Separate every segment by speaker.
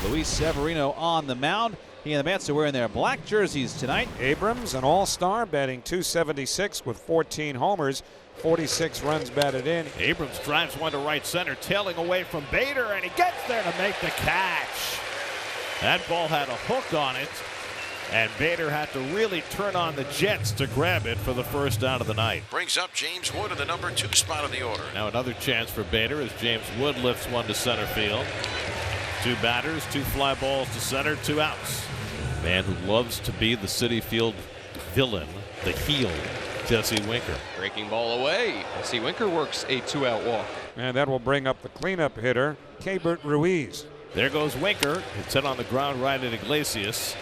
Speaker 1: Luis Severino on the mound. He and the Mets are wearing their black jerseys tonight.
Speaker 2: Abrams, an all-star, batting .276 with 14 homers, 46 runs batted in.
Speaker 3: Abrams drives one to right center, tailing away from Bader, and he gets there to make the catch. That ball had a hook on it, and Bader had to really turn on the jets to grab it for the first out of the night.
Speaker 4: Brings up James Wood in the number 2 spot of the order.
Speaker 3: Now another chance for Bader as James Wood lifts one to center field. 2 batters, 2 fly balls to center, 2 outs. Man who loves to be the Citi Field villain, the heel, Jesse Winker.
Speaker 5: Breaking ball away. Jesse Winker works a 2-out walk.
Speaker 2: And that will bring up the cleanup hitter, Keibert Ruiz.
Speaker 3: There goes Winker. It's hit on the ground right at Iglesias.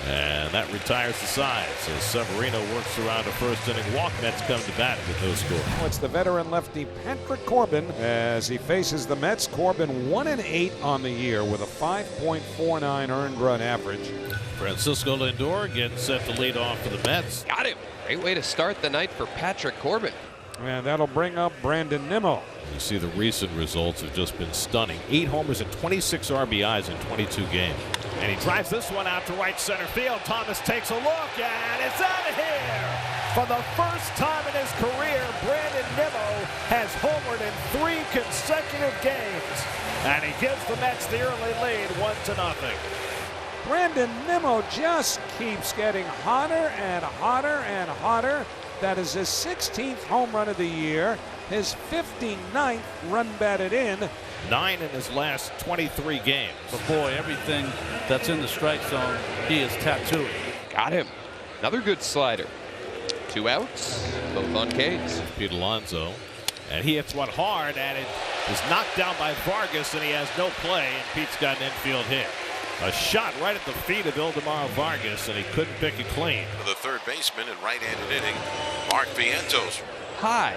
Speaker 3: And that retires the side. So Severino works around a first inning walk. Mets come to bat with no score.
Speaker 2: Now it's the veteran lefty Patrick Corbin as he faces the Mets. Corbin 1-8 on the year with a 5.49 earned run average.
Speaker 3: Francisco Lindor getting set to lead off for the Mets.
Speaker 5: Got him. Great way to start the night for Patrick Corbin.
Speaker 2: And that'll bring up Brandon Nimmo.
Speaker 3: You see the recent results have just been stunning. 8 homers and 26 RBIs in 22 games. And he drives this one out to right center field. Thomas takes a look, and it's out of here. For the first time in his career, Brandon Nimmo has homered in 3 consecutive games. And he gives the Mets the early lead, 1-0.
Speaker 2: Brandon Nimmo just keeps getting hotter and hotter and hotter. That is his 16th home run of the year, his 59th run batted in.
Speaker 3: 9 in his last 23 games.
Speaker 6: But boy, everything that's in the strike zone, he is tattooing.
Speaker 5: Got him. Another good slider. 2 outs, both on Ks.
Speaker 3: Pete Alonso, and he hits one hard, and it is knocked down by Vargas, and he has no play, and Pete's got an infield hit. A shot right at the feet of Ildemaro Vargas, and he couldn't pick it clean.
Speaker 4: For the third baseman in right-handed inning, Mark Vientos.
Speaker 5: High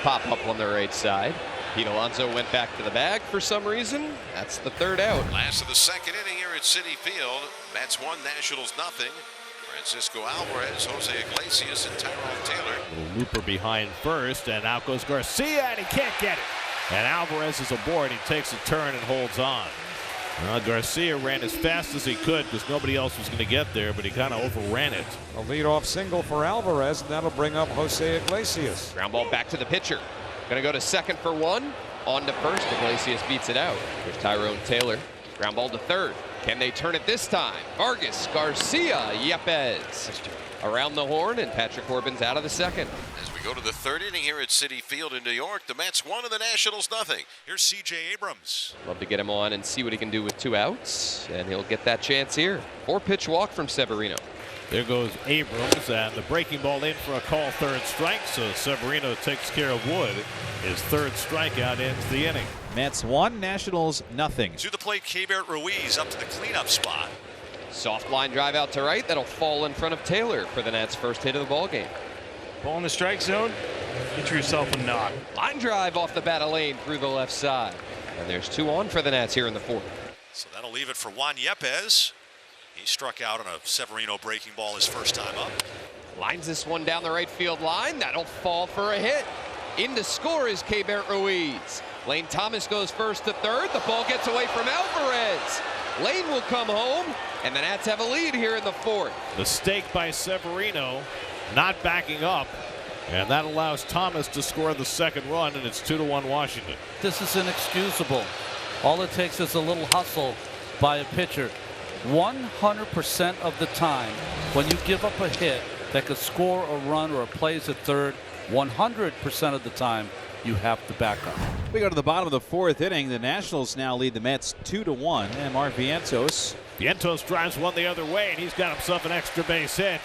Speaker 5: pop up on the right side. Pete Alonso went back to the bag for some reason. That's the 3rd out.
Speaker 4: Last of the 2nd inning here at Citi Field. Mets 1, Nationals nothing. Francisco Alvarez, Jose Iglesias, and Tyrone Taylor.
Speaker 3: Little looper behind first, and out goes Garcia, and he can't get it. And Alvarez is aboard. He takes a turn and holds on. Garcia ran as fast as he could because nobody else was going to get there, but he kind of overran it.
Speaker 2: A leadoff single for Alvarez, and that'll bring up Jose Iglesias.
Speaker 5: Ground ball back to the pitcher. Going to go to second for 1. On to first. Iglesias beats it out. There's Tyrone Taylor. Ground ball to third. Can they turn it this time? Vargas, Garcia, Yepez. Around the horn, and Patrick Corbin's out of the 2nd.
Speaker 4: As we go to the 3rd inning here at Citi Field in New York, the Mets 1 and the Nationals nothing. Here's C.J. Abrams.
Speaker 5: Love to get him on and see what he can do with 2 outs, and he'll get that chance here. 4-pitch walk from Severino.
Speaker 3: There goes Abrams, and the breaking ball in for a call, 3rd strike, so Severino takes care of Wood. His 3rd strikeout ends the inning.
Speaker 1: Mets 1, Nationals nothing.
Speaker 4: To the plate, Keibert Ruiz up to the cleanup spot.
Speaker 5: Soft line drive out to right. That'll fall in front of Taylor for the Nats' first hit of the ball game.
Speaker 7: Ball in the strike zone. Get yourself a knock.
Speaker 5: Line drive off the bat of lane through the left side. And there's 2 on for the Nats here in the 4th.
Speaker 4: So that'll leave it for Juan Yepez. He struck out on a Severino breaking ball his first time up.
Speaker 5: Lines this one down the right field line. That'll fall for a hit. In to score is Keibert Ruiz. Lane Thomas goes first to third. The ball gets away from Alvarez. Lane will come home, and the Nats have a lead here in the 4th.
Speaker 3: Mistake by Severino, not backing up, and that allows Thomas to score the 2nd run, and it's 2-1 Washington.
Speaker 6: This is inexcusable. All it takes is a little hustle by a pitcher. 100% of the time, when you give up a hit that could score a run or a plays at third, 100% of the time, you have to back up.
Speaker 1: We go to the bottom of the 4th inning. The Nationals now lead the Mets 2-1. And Mark Vientos.
Speaker 3: Vientos drives one the other way, and he's got himself an extra base hit.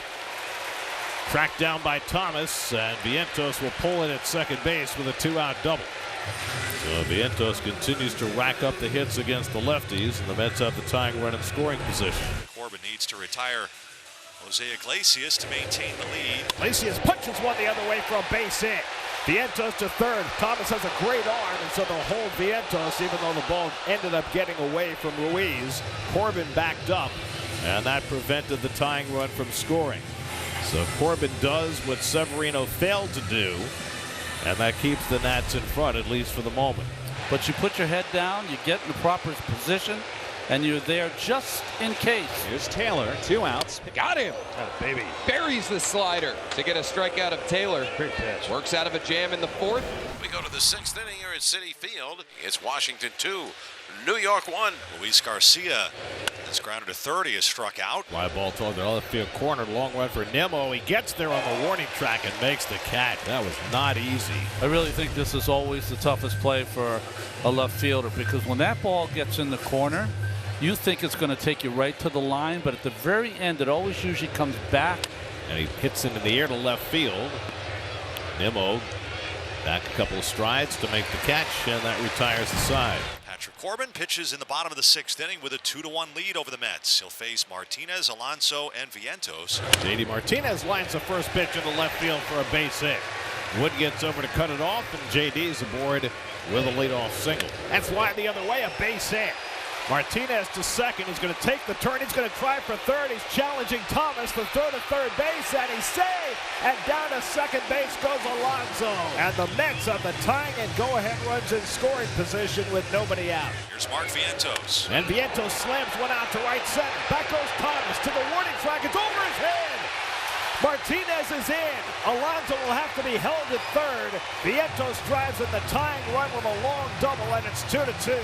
Speaker 3: Tracked down by Thomas, and Vientos will pull it at second base with a 2-out double. So Vientos continues to rack up the hits against the lefties, and the Mets have the tying run in scoring position.
Speaker 4: Corbin needs to retire Jose Iglesias to maintain the lead.
Speaker 3: Iglesias punches one the other way for a base hit. Vientos to third. Thomas has a great arm, and so they'll hold Vientos even though the ball ended up getting away from Ruiz. Corbin backed up, and that prevented the tying run from scoring. So Corbin does what Severino failed to do, and that keeps the Nats in front, at least for the moment.
Speaker 6: But you put your head down, you get in the proper position, and you're there just in case.
Speaker 1: Here's Taylor, 2 outs.
Speaker 5: Got him.
Speaker 7: Oh, baby.
Speaker 5: Buries the slider to get a strikeout of Taylor.
Speaker 7: Great pitch.
Speaker 5: Works out of a jam in the 4th.
Speaker 4: We go to the 6th inning here at Citi Field. It's Washington 2, New York 1.
Speaker 8: Luis Garcia has grounded to third. He is struck out.
Speaker 3: Fly ball toward the left field corner. Long run for Nimmo. He gets there on the warning track and makes the catch. That was not easy.
Speaker 6: I really think this is always the toughest play for a left fielder, because when that ball gets in the corner, you think it's going to take you right to the line, but at the very end, it always usually comes back.
Speaker 3: And he hits into the air to left field. Nimmo back a couple of strides to make the catch, and that retires the side.
Speaker 8: Patrick Corbin pitches in the bottom of the 6th inning with a 2-1 lead over the Mets. He'll face Martinez, Alonso, and Vientos.
Speaker 3: J.D. Martinez lines the first pitch in the left field for a base hit. Wood gets over to cut it off, and J.D.'s aboard with a leadoff single. That's why the other way, a base hit. Martinez to second. He's going to take the turn. He's going to try for third. He's challenging Thomas to throw to third base, and he's saved. And down to second base goes Alonso. And the Mets on the tying and go-ahead runs in scoring position with nobody out.
Speaker 8: Here's Mark Vientos.
Speaker 3: And Vientos slams one out to right center. Back goes Thomas to the warning track. It's over his head. Martinez is in. Alonso will have to be held at third. Vientos drives in the tying run with a long double, and it's 2-2.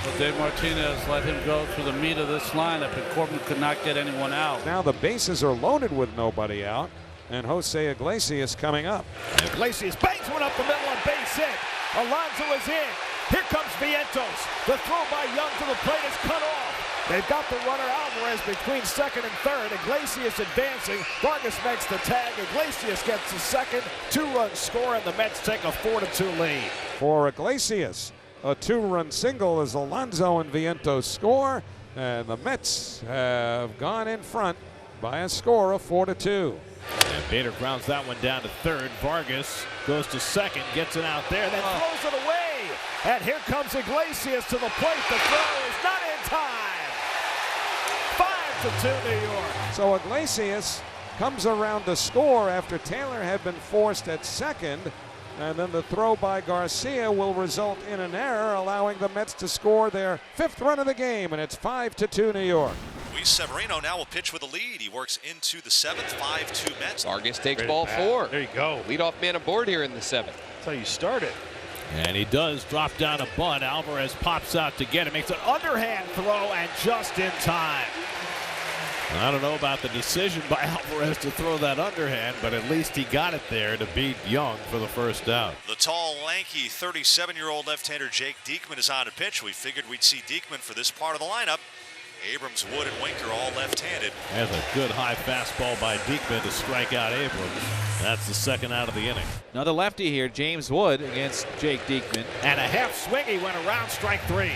Speaker 6: But Dave Martinez let him go through the meat of this lineup, and Corbin could not get anyone out.
Speaker 2: Now the bases are loaded with nobody out, and Jose Iglesias coming up.
Speaker 3: Iglesias bangs one up the middle on base hit. Alonso is in. Here comes Vientos. The throw by Young to the plate is cut off. They've got the runner Alvarez between second and third. Iglesias advancing. Vargas makes the tag. Iglesias gets the second. 2-run score, and the Mets take a 4-2 lead.
Speaker 2: For Iglesias, a 2-run single as Alonso and Vientos score, and the Mets have gone in front by a score of 4-2.
Speaker 3: And Bader grounds that one down to third. Vargas goes to second, gets it out there, then throws it away. And here comes Iglesias to the plate. The throw is not in time. 5-2 New York.
Speaker 2: So Iglesias comes around to score after Taylor had been forced at second. And then the throw by Garcia will result in an error, allowing the Mets to score their 5th run of the game, and it's 5-2 New York.
Speaker 8: Luis Severino now will pitch with a lead. He works into the 7th, 5-2 Mets.
Speaker 5: Vargas takes ball 4.
Speaker 7: There you go.
Speaker 5: Leadoff man aboard here in the 7th.
Speaker 7: That's how you start it.
Speaker 3: And he does drop down a bunt. Alvarez pops out to get it, makes an underhand throw, and just in time. I don't know about the decision by Alvarez to throw that underhand, but at least he got it there to beat Young for the first out.
Speaker 8: The tall, lanky, 37-year-old left-hander Jake Diekman is on to pitch. We figured we'd see Diekman for this part of the lineup. Abrams, Wood, and Winker all left-handed.
Speaker 3: There's a good high fastball by Diekman to strike out Abrams. That's the second out of the inning.
Speaker 1: Another lefty here, James Wood against Jake Diekman.
Speaker 3: And a half swing, he went around strike 3.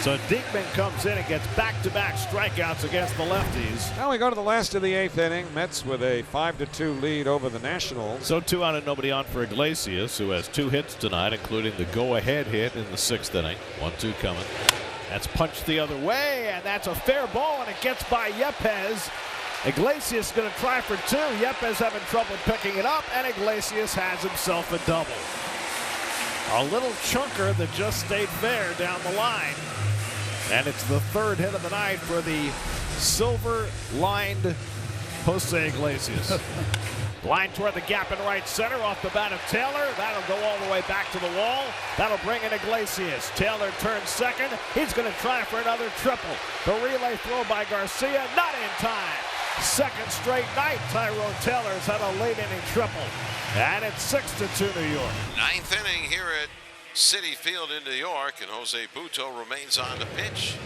Speaker 3: So Diekman comes in and gets back-to-back strikeouts against the lefties.
Speaker 2: Now we go to the last of the 8th inning. Mets with a 5-2 lead over the Nationals.
Speaker 3: So 2 out and nobody on for Iglesias, who has 2 hits tonight, including the go-ahead hit in the 6th inning. 1-2 coming. That's punched the other way, and that's a fair ball, and it gets by Yepez. Iglesias going to try for 2. Yepez having trouble picking it up, and Iglesias has himself a double. A little chunker that just stayed fair down the line. And it's the 3rd hit of the night for the silver-lined Jose Iglesias. Line toward the gap in right center off the bat of Taylor. That'll go all the way back to the wall. That'll bring in Iglesias. Taylor turns second. He's going to try for another triple. The relay throw by Garcia, not in time. Second straight night, Tyrone Taylor's had a late inning triple. And it's 6-2 New York.
Speaker 4: 9th inning here at Citi Field in New York, and Jose Butto remains on the pitch.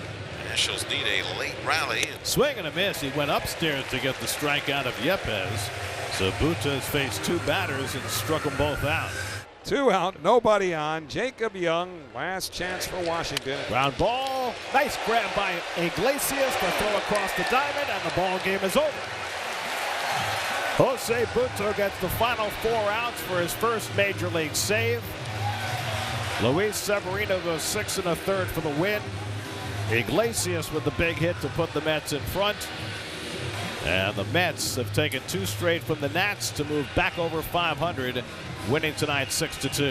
Speaker 4: Nationals need a late rally.
Speaker 3: Swing and a miss. He went upstairs to get the strikeout of Yepez. So Butto has faced 2 batters and struck them both out.
Speaker 2: 2 out, nobody on. Jacob Young, last chance for Washington.
Speaker 3: Ground ball. Nice grab by Iglesias to throw across the diamond, and the ball game is over. Jose Butto gets the final 4 outs for his first major league save. Luis Severino goes 6 1/3 for the win. Iglesias with the big hit to put the Mets in front. And the Mets have taken 2 straight from the Nats to move back over 500, winning tonight 6-2.